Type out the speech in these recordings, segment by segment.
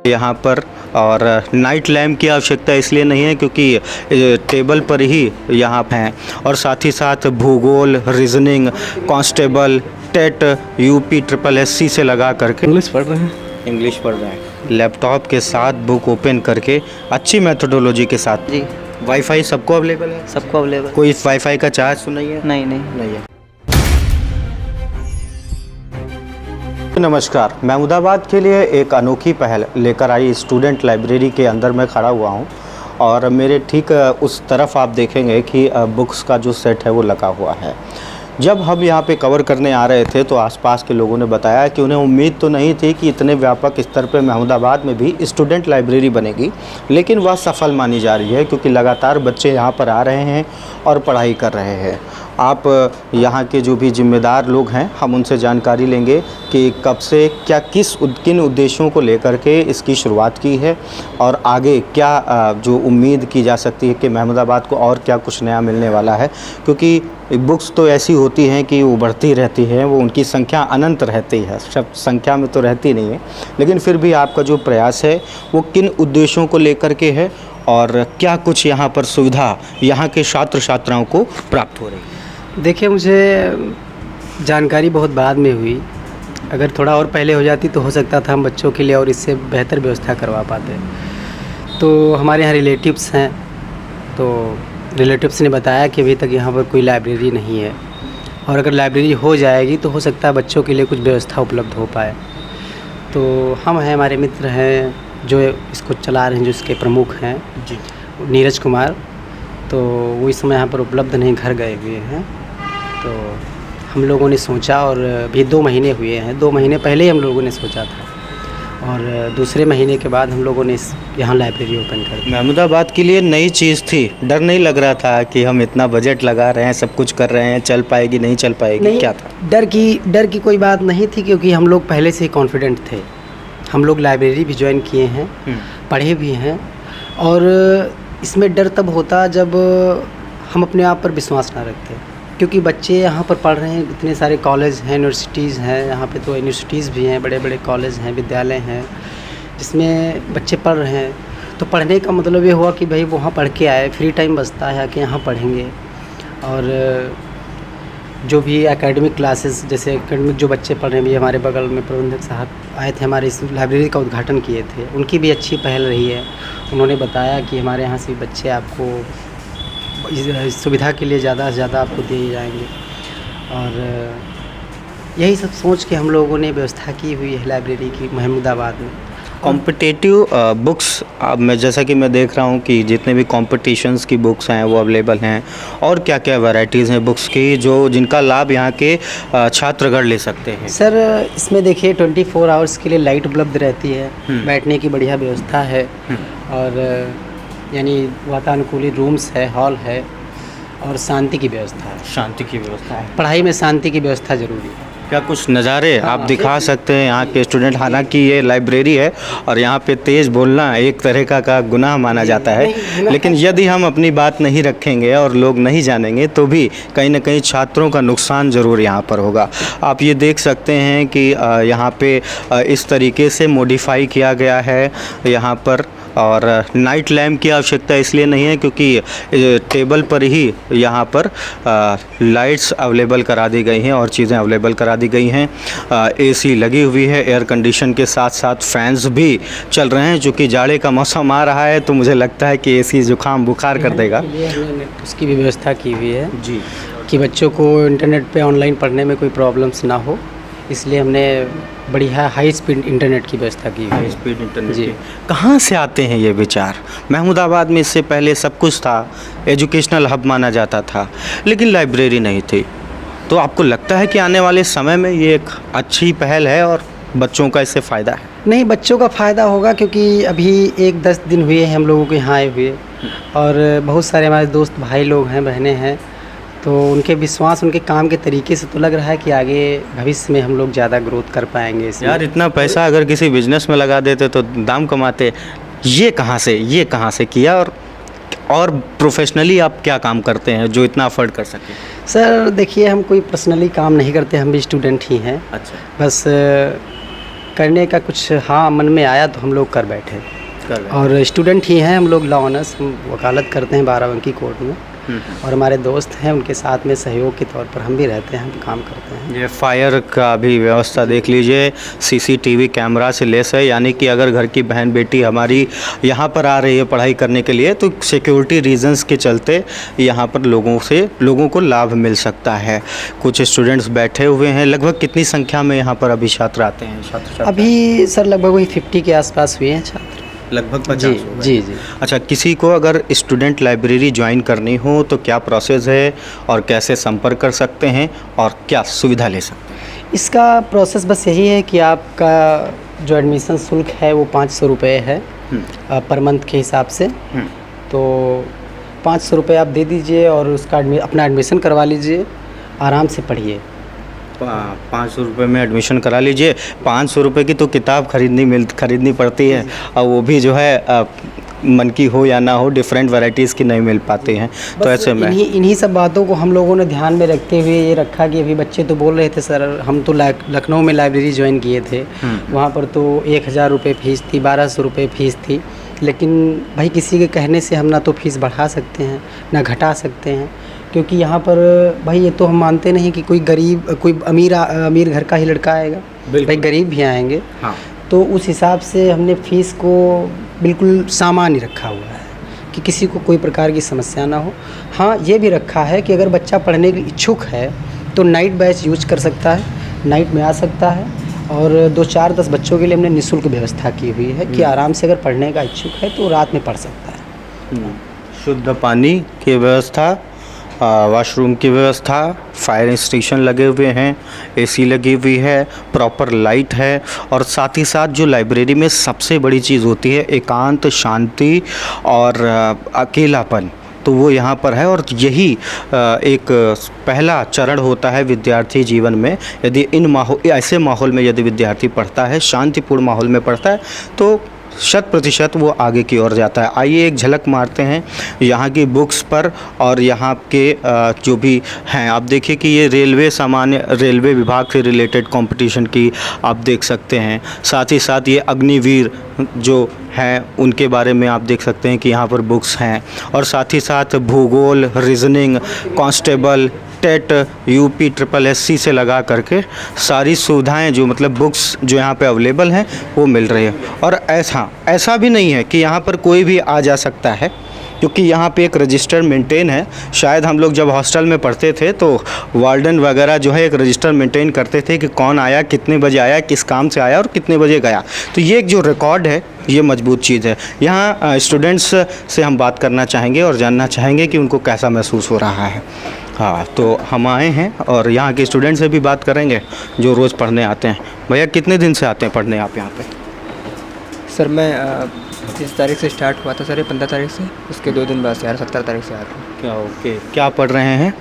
यहाँ पर। और नाइट लैम्प की आवश्यकता इसलिए नहीं है क्योंकि टेबल पर ही यहाँ हैं। और साथ ही साथ भूगोल, reasoning, constable, TET, UP SSC से लगा करके इंग्लिश पढ़ रहे हैं। लैपटॉप के साथ बुक ओपन करके अच्छी मेथोडोलॉजी के साथ। जी, वाईफाई सबको अवेलेबल है? सबको अवेलेबल। कोई वाईफाई का चार्ज तो नहीं है? नहीं है। नमस्कार, महमूदाबाद के लिए एक अनोखी पहल लेकर आई स्टूडेंट लाइब्रेरी के अंदर मैं खड़ा हुआ हूं। और मेरे ठीक उस तरफ आप देखेंगे कि बुक्स का जो सेट है वो लगा हुआ है। जब हम यहाँ पे कवर करने आ रहे थे तो आसपास के लोगों ने बताया कि उन्हें उम्मीद तो नहीं थी कि इतने व्यापक स्तर पे महमूदाबाद में भी स्टूडेंट लाइब्रेरी बनेगी, लेकिन वह सफल मानी जा रही है क्योंकि लगातार बच्चे यहाँ पर आ रहे हैं और पढ़ाई कर रहे हैं। आप यहाँ के जो भी जिम्मेदार लोग हैं हम उनसे जानकारी लेंगे कि कब से किन उद्देश्यों को लेकर के इसकी शुरुआत की है और आगे क्या जो उम्मीद की जा सकती है कि महमूदाबाद को और क्या कुछ नया मिलने वाला है। क्योंकि बुक्स तो ऐसी होती हैं कि वो बढ़ती रहती है, वो उनकी संख्या अनंत रहती है, सब संख्या में तो रहती नहीं है, लेकिन फिर भी आपका जो प्रयास है वो किन उद्देश्यों को लेकर के है और क्या कुछ यहाँ पर सुविधा यहाँ के छात्र छात्राओं को प्राप्त हो रही है। देखिए, मुझे जानकारी बहुत बाद में हुई। अगर थोड़ा और पहले हो जाती तो हो सकता था हम बच्चों के लिए और इससे बेहतर व्यवस्था करवा पाते। तो हमारे यहाँ रिलेटिव्स हैं, तो रिलेटिव्स ने बताया कि अभी तक यहाँ पर कोई लाइब्रेरी नहीं है और अगर लाइब्रेरी हो जाएगी तो हो सकता है बच्चों के लिए कुछ व्यवस्था उपलब्ध हो पाए। तो हम हैं, हमारे मित्र हैं जो इसको चला रहे हैं, जो इसके प्रमुख हैं जी, नीरज कुमार। तो वो इस समय यहाँ पर उपलब्ध नहीं, घर गए हुए हैं। तो हम लोगों ने सोचा, और अभी 2 महीने हुए हैं, 2 महीने पहले ही हम लोगों ने सोचा था और दूसरे महीने के बाद हम लोगों ने यहाँ लाइब्रेरी ओपन कर दी। महमूदाबाद के लिए नई चीज़ थी, डर नहीं लग रहा था कि हम इतना बजट लगा रहे हैं, सब कुछ कर रहे हैं, चल पाएगी नहीं चल पाएगी? नहीं, क्या था? डर की कोई बात नहीं थी क्योंकि हम लोग पहले से ही कॉन्फिडेंट थे। हम लोग लाइब्रेरी भी ज्वाइन किए हैं, पढ़े भी हैं। और इसमें डर तब होता जब हम अपने आप पर विश्वास ना रखते, क्योंकि बच्चे यहाँ पर पढ़ रहे हैं, इतने सारे कॉलेज हैं, यूनिवर्सिटीज़ हैं, यहाँ पे तो यूनिवर्सिटीज़ भी हैं, बड़े बड़े कॉलेज हैं, विद्यालय हैं जिसमें बच्चे पढ़ रहे हैं। तो पढ़ने का मतलब ये हुआ कि भाई वहाँ पढ़ के आए, फ्री टाइम बचता है कि यहाँ पढ़ेंगे। और जो भी एकेडमिक क्लासेस, जैसे एकेडमिक जो बच्चे पढ़ रहे हैं, भी हमारे बगल में प्रबंधक साहब आए थे, हमारे इस लाइब्रेरी का उद्घाटन किए थे, उनकी भी अच्छी पहल रही है। उन्होंने बताया कि हमारे यहाँ से बच्चे आपको इस सुविधा के लिए ज़्यादा से ज़्यादा आपको दिए जाएंगे। और यही सब सोच के हम लोगों ने व्यवस्था की हुई है लाइब्रेरी की महमूदाबाद में। कॉम्पिटिटिव बुक्स मैं जैसा कि मैं देख रहा हूँ कि जितने भी कॉम्पिटिशन्स की बुक्स हैं वो अवेलेबल हैं, और क्या क्या वैरायटीज़ हैं बुक्स की जिनका लाभ यहाँ के छात्रगण ले सकते हैं? सर, इसमें देखिए 24 आवर्स के लिए लाइट उपलब्ध रहती है, बैठने की बढ़िया व्यवस्था है, और यानी वातानुकूलित रूम्स है, हॉल है, और शांति की व्यवस्था है। शांति की व्यवस्था है, पढ़ाई में शांति की व्यवस्था ज़रूरी है। क्या कुछ नज़ारे आप दिखा सकते हैं यहाँ के स्टूडेंट? हालांकि ये लाइब्रेरी है और यहाँ पे तेज़ बोलना एक तरह का गुनाह माना जाता है, लेकिन यदि हम अपनी बात नहीं रखेंगे और लोग नहीं जानेंगे तो भी कहीं ना कहीं छात्रों का नुकसान ज़रूर यहाँ पर होगा। आप ये देख सकते हैं कि यहाँ पे इस तरीके से मॉडिफाई किया गया है यहाँ पर। और नाइट लैम्प की आवश्यकता इसलिए नहीं है क्योंकि टेबल पर ही यहाँ पर लाइट्स अवेलेबल करा दी गई हैं और चीज़ें अवेलेबल करा दी गई हैं। एसी लगी हुई है, एयर कंडीशन के साथ साथ फैंस भी चल रहे हैं। चूँकि जाड़े का मौसम आ रहा है तो मुझे लगता है कि एसी जुकाम बुखार कर देगा। उसकी भी व्यवस्था की हुई है जी, कि बच्चों को इंटरनेट पे ऑनलाइन पढ़ने में कोई प्रॉब्लम्स ना हो, इसलिए हमने बढ़िया हाई स्पीड इंटरनेट की व्यवस्था की। हाई स्पीड इंटरनेट जी। कहाँ से आते हैं ये विचार? महमूदाबाद में इससे पहले सब कुछ था, एजुकेशनल हब माना जाता था, लेकिन लाइब्रेरी नहीं थी। तो आपको लगता है कि आने वाले समय में ये एक अच्छी पहल है और बच्चों का इससे फ़ायदा है? नहीं, बच्चों का फ़ायदा होगा क्योंकि अभी 1-10 दिन हुए हैं हम लोगों के यहाँ आए हुए, और बहुत सारे हमारे दोस्त भाई लोग हैं, बहनें हैं, तो उनके विश्वास, उनके काम के तरीके से तो लग रहा है कि आगे भविष्य में हम लोग ज़्यादा ग्रोथ कर पाएंगे इसमें। यार, इतना पैसा अगर किसी बिजनेस में लगा देते तो दाम कमाते। ये कहाँ से किया? और प्रोफेशनली आप क्या काम करते हैं जो इतना अफोर्ड कर सकें? सर देखिए, हम कोई पर्सनली काम नहीं करते, हम भी स्टूडेंट ही हैं। अच्छा। बस करने का कुछ हाँ मन में आया तो हम लोग कर बैठे। और स्टूडेंट ही हैं हम लोग, लॉ ऑनर्स, वकालत करते हैं बाराबंकी कोर्ट में। और हमारे दोस्त हैं, उनके साथ में सहयोग के तौर पर हम भी रहते हैं, हम काम करते हैं। ये फायर का भी व्यवस्था देख लीजिए, सीसीटीवी कैमरा से लेस है, यानी कि अगर घर की बहन बेटी हमारी यहाँ पर आ रही है पढ़ाई करने के लिए तो सिक्योरिटी रीजंस के चलते यहाँ पर लोगों को लाभ मिल सकता है। कुछ स्टूडेंट्स बैठे हुए हैं। लगभग कितनी संख्या में यहाँ पर अभी छात्र आते हैं? छात्र अभी सर लगभग वही 50 के आसपास हुए हैं छात्र। लगभग 50 जी हो गए। जी जी। अच्छा, किसी को अगर स्टूडेंट लाइब्रेरी ज्वाइन करनी हो तो क्या प्रोसेस है और कैसे संपर्क कर सकते हैं और क्या सुविधा ले सकते हैं? इसका प्रोसेस बस यही है कि आपका जो एडमिशन शुल्क है वो 500 रुपये है पर मंथ के हिसाब से। तो 500 रुपये आप दे दीजिए और उसका अपना एडमिशन करवा लीजिए, आराम से पढ़िए। 500 रुपये में एडमिशन करा लीजिए। 500 रुपये की तो किताब खरीदनी पड़ती है, और वो भी जो है मन की हो या ना हो, डिफरेंट वैरायटीज़ की नहीं मिल पाती हैं। तो ऐसे में इन्हीं सब बातों को हम लोगों ने ध्यान में रखते हुए ये रखा कि अभी बच्चे तो बोल रहे थे सर हम तो लखनऊ में लाइब्रेरी ज्वाइन किए थे, वहाँ पर तो 1000 रुपये फ़ीस थी, 1200 रुपये फ़ीस थी। लेकिन भाई किसी के कहने से हम ना तो फ़ीस बढ़ा सकते हैं ना घटा सकते हैं, क्योंकि यहाँ पर भाई ये तो हम मानते नहीं कि कोई गरीब कोई अमीर घर का ही लड़का आएगा, भाई गरीब भी आएंगे। हाँ। तो उस हिसाब से हमने फ़ीस को बिल्कुल सामान्य रखा हुआ है कि किसी को कोई प्रकार की समस्या ना हो। हाँ, ये भी रखा है कि अगर बच्चा पढ़ने के इच्छुक है तो नाइट बैच यूज कर सकता है, नाइट में आ सकता है। और 2-4-10 बच्चों के लिए हमने निःशुल्क व्यवस्था की हुई है कि आराम से अगर पढ़ने का इच्छुक है तो रात में पढ़ सकता है। शुद्ध पानी की व्यवस्था, वॉशरूम की व्यवस्था, फायर स्टेशन लगे हुए हैं, एसी लगी हुई है, प्रॉपर लाइट है, और साथ ही साथ जो लाइब्रेरी में सबसे बड़ी चीज़ होती है एकांत, शांति और अकेलापन, तो वो यहाँ पर है। और यही एक पहला चरण होता है विद्यार्थी जीवन में। यदि ऐसे माहौल में यदि विद्यार्थी पढ़ता है, शांतिपूर्ण माहौल में पढ़ता है, तो 100% वो आगे की ओर जाता है। आइए एक झलक मारते हैं यहाँ की बुक्स पर और यहाँ के जो भी हैं। आप देखिए कि ये रेलवे विभाग से रिलेटेड कंपटीशन की आप देख सकते हैं। साथ ही साथ ये अग्निवीर जो हैं उनके बारे में आप देख सकते हैं कि यहाँ पर बुक्स हैं। और साथ ही साथ भूगोल, reasoning, constable, TET, UP SSC से लगा करके सारी सुविधाएं जो मतलब बुक्स जो यहाँ पे अवेलेबल हैं वो मिल रही है। और ऐसा भी नहीं है कि यहाँ पर कोई भी आ जा सकता है, क्योंकि यहाँ पे एक रजिस्टर मेंटेन है। शायद हम लोग जब हॉस्टल में पढ़ते थे तो वार्डन वगैरह जो है एक रजिस्टर मेंटेन करते थे कि कौन आया, कितने बजे आया, किस काम से आया और कितने बजे गया। तो ये एक जो रिकॉर्ड है ये मजबूत चीज़ है। यहाँ स्टूडेंट्स से हम बात करना चाहेंगे और जानना चाहेंगे कि उनको कैसा महसूस हो रहा है। हाँ, तो हम आए हैं और यहाँ के स्टूडेंट से भी बात करेंगे जो रोज़ पढ़ने आते हैं। भैया कितने दिन से आते हैं पढ़ने आप यहाँ पे? सर मैं 30 तारीख से स्टार्ट हुआ था सर, ये 15 तारीख से, उसके 2 दिन बाद से 17 तारीख से आ रहा हूँ। क्या ओके, क्या पढ़ रहे हैं?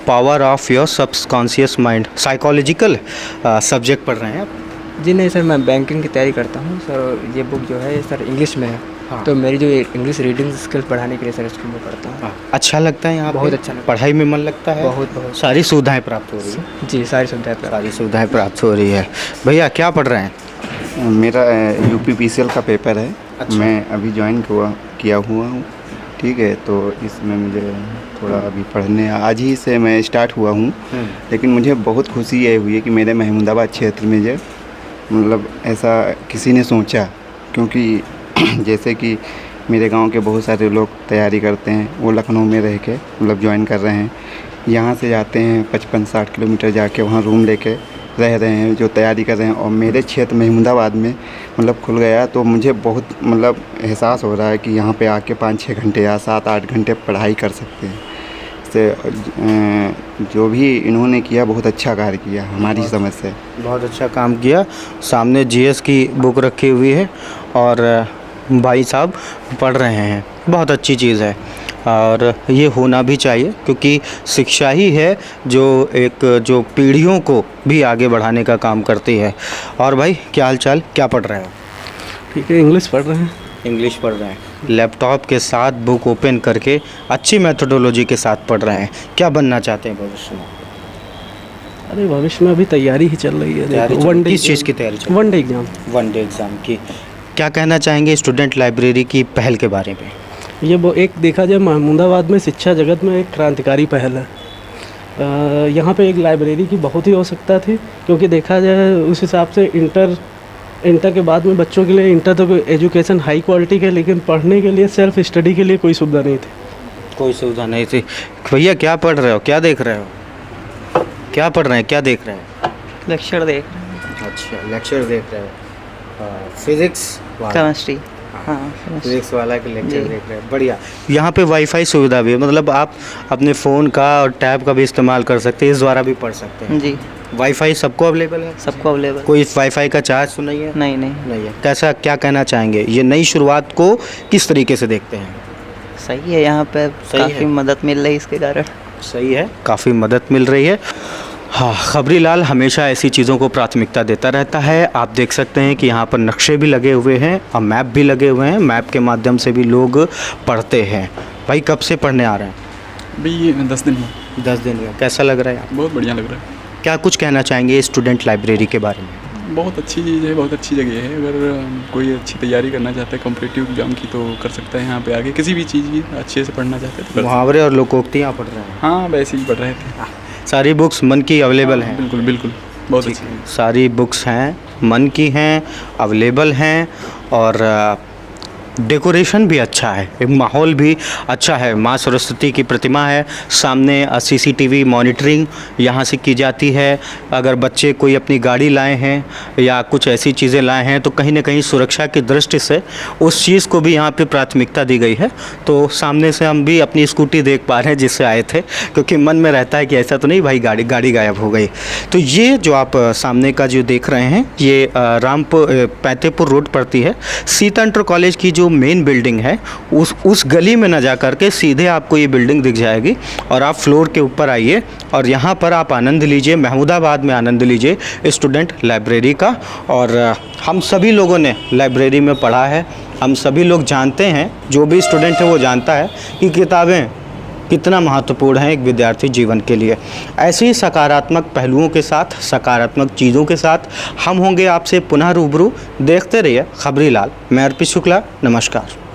Power of your subconscious mind, psychological subject पढ़ रहे हैं आप? जी नहीं सर, मैं बैंकिंग की तैयारी करता हूँ सर। ये बुक जो है सर इंग्लिश में है। हाँ। तो मेरी जो इंग्लिश रीडिंग स्किल्स बढ़ाने के लिए सर स्कूल में पढ़ता हूँ। अच्छा लगता है यहाँ? बहुत अच्छा लगता है। पढ़ाई में मन लगता है? बहुत। सारी सुविधाएं प्राप्त हो रही है? जी सारी सुविधाएं प्राप्त हो रही है। भैया क्या पढ़ रहे हैं? मेरा UPPCL का पेपर है। अच्छा। मैं अभी ज्वाइन किया हुआ हूँ, ठीक है। तो इसमें मुझे थोड़ा अभी पढ़ने आज ही से मैं स्टार्ट हुआ हूँ। लेकिन मुझे बहुत खुशी ये हुई है कि मेरे महमूदाबाद क्षेत्र में जो मतलब ऐसा किसी ने सोचा, क्योंकि जैसे कि मेरे गांव के बहुत सारे लोग तैयारी करते हैं, वो लखनऊ में रह के मतलब ज्वाइन कर रहे हैं। यहाँ से जाते हैं 55-60 किलोमीटर जाके वहाँ रूम लेके रह रहे हैं जो तैयारी कर रहे हैं। और मेरे क्षेत्र महमूदाबाद में मतलब खुल गया, तो मुझे बहुत मतलब एहसास हो रहा है कि यहाँ पे आके 5-6 घंटे या 7-8 घंटे पढ़ाई कर सकते हैं। से जो भी इन्होंने किया बहुत अच्छा कार्य किया हमारी समझ से। बहुत अच्छा काम किया। सामने GS की बुक रखी हुई है और भाई साहब पढ़ रहे हैं, बहुत अच्छी चीज़ है और ये होना भी चाहिए, क्योंकि शिक्षा ही है जो पीढ़ियों को भी आगे बढ़ाने का काम करती है। और भाई क्या हाल चाल, क्या पढ़ रहे हो? ठीक है, इंग्लिश पढ़ रहे हैं। इंग्लिश पढ़ रहे हैं, लैपटॉप के साथ बुक ओपन करके अच्छी मेथोडोलॉजी के साथ पढ़ रहे हैं। क्या बनना चाहते हैं भविष्य में? अरे भविष्य में अभी तैयारी ही चल रही है। तैयारी देखो, किस चीज़ की तैयारी चल रही है? One day exam. वनडे एग्ज़ाम की। क्या कहना चाहेंगे स्टूडेंट लाइब्रेरी की पहल के बारे में? ये वो एक देखा जाए महमूदाबाद में शिक्षा जगत में एक क्रांतिकारी पहल है। यहाँ पे एक लाइब्रेरी की बहुत ही आवश्यकता थी, क्योंकि देखा जाए उस हिसाब से इंटर के बाद में बच्चों के लिए इंटर तक एजुकेशन हाई क्वालिटी के, लेकिन पढ़ने के लिए सेल्फ स्टडी के लिए कोई सुविधा नहीं थी। कोई सुविधा नहीं थी। भैया क्या पढ़ रहे हो, क्या देख रहे हो, क्या पढ़ रहे हैं, क्या देख रहे हैं? लेक्चर देख रहे हैं। अच्छा, लेक्चर देख रहे हो। फिजिक्स केमिस्ट्री, हाँ फिजिक्स वाला के लेक्चर जी। देख रहे हैं, बढ़िया। यहाँ पे वाईफाई सुविधा भी है, मतलब आप अपने फ़ोन का और टैब का भी इस्तेमाल कर सकते हैं, इस द्वारा भी पढ़ सकते हैं। जी, वाईफाई सबको अवेलेबल है? सबको अवेलेबल। कोई वाईफाई का चार्ज तो नहीं है? नहीं नहीं, नहीं है। कैसा, क्या कहना चाहेंगे, ये नई शुरुआत को किस तरीके से देखते हैं? सही है, यहाँ पे सही काफ़ी है। मदद मिल रही है इसके कारण। सही है, काफ़ी मदद मिल रही है। हाँ, खबरी लाल हमेशा ऐसी चीज़ों को प्राथमिकता देता रहता है। आप देख सकते हैं कि यहाँ पर नक्शे भी लगे हुए हैं और मैप भी लगे हुए हैं। मैप के माध्यम से भी लोग पढ़ते हैं। भाई कब से पढ़ने आ रहे हैं? भाई 10 दिन में। 10 दिन में। कैसा लग रहा है आपको? बहुत बढ़िया लग रहा है। क्या कुछ कहना चाहेंगे स्टूडेंट लाइब्रेरी के बारे में? बहुत अच्छी चीज़ है, बहुत अच्छी जगह है। अगर कोई अच्छी तैयारी करना चाहता है कॉम्पिटिटिव एग्जाम की तो कर सकता है यहाँ पे आके। किसी भी चीज़ की अच्छे से पढ़ना चाहते हैं तो कर सकते मुहावरे और लोकोक्तियाँ पढ़ रहे हैं? हैं। हाँ, वैसे ही पढ़ रहे थे। सारी बुक्स मन की अवेलेबल हैं? बिल्कुल बिल्कुल, बहुत अच्छी है। सारी बुक्स हैं, मन की हैं, अवेलेबल हैं और डेकोरेशन भी अच्छा है, एक माहौल भी अच्छा है। माँ सरस्वती की प्रतिमा है सामने, CCTV मॉनिटरिंग यहाँ से की जाती है। अगर बच्चे कोई अपनी गाड़ी लाए हैं या कुछ ऐसी चीज़ें लाए हैं तो कहीं ना कहीं सुरक्षा की दृष्टि से उस चीज़ को भी यहाँ पे प्राथमिकता दी गई है। तो सामने से हम भी अपनी स्कूटी देख पा रहे हैं जिससे आए थे, क्योंकि मन में रहता है कि ऐसा तो नहीं भाई गाड़ी गायब हो गई। तो ये जो आप सामने का जो देख रहे हैं ये पैंतेपुर रोड पड़ती है। सीता इंटर कॉलेज की जो मेन बिल्डिंग है उस गली में ना जा करके सीधे आपको ये बिल्डिंग दिख जाएगी और आप फ्लोर के ऊपर आइए और यहाँ पर आप आनंद लीजिए, महमूदाबाद में आनंद लीजिए स्टूडेंट लाइब्रेरी का। और हम सभी लोगों ने लाइब्रेरी में पढ़ा है, हम सभी लोग जानते हैं, जो भी स्टूडेंट है वो जानता है कि किताबें कितना महत्वपूर्ण है एक विद्यार्थी जीवन के लिए। ऐसे ही सकारात्मक पहलुओं के साथ, सकारात्मक चीज़ों के साथ हम होंगे आपसे पुनः रूबरू। देखते रहिए खबरी लाल। मैं अर्पित शुक्ला, नमस्कार।